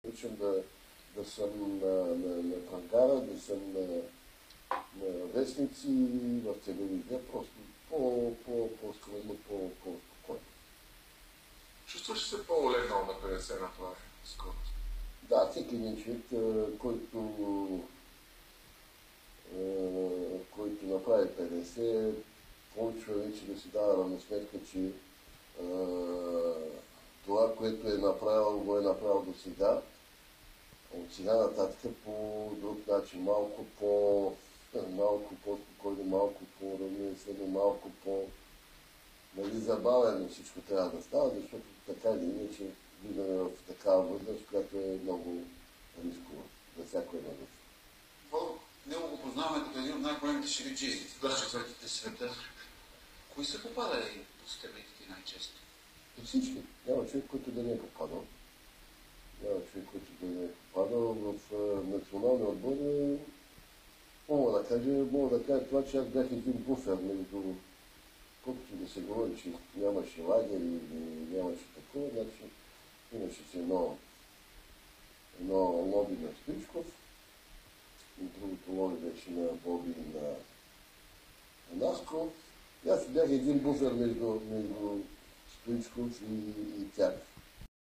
Обичам да съм на пангара, да съм на вестници, в телевизия, просто по-скромно, по-спокойно. Чувстваш се по-олегнал на 50 на това скорост? Да, всеки един човек, който направи 50, почва вече да си дава равносметка, че това, което е направил, го е направил до сега. От сега нататък по друг начин, малко по-спокойно, малко по-равносметно, малко забавено всичко трябва да става, защото така или иначе влизаме в такава възраст, която е много рискова за всяко едно дете. Него го познаваме като един от най-големите шериджии в четвъртите света. Кои са попадали по стебелите най-често? И всички. Няма човек, който да не е попадал. В националния отбор. Мога да кажа това, че аз бях един буфер между, колкото да се говори, че нямаше лагер или нямаше такова, значи имаше си едно лоби на Стоичков, и другото лоби беше на Боби и на Наско. Аз бях един буфер между Стоичков и тях.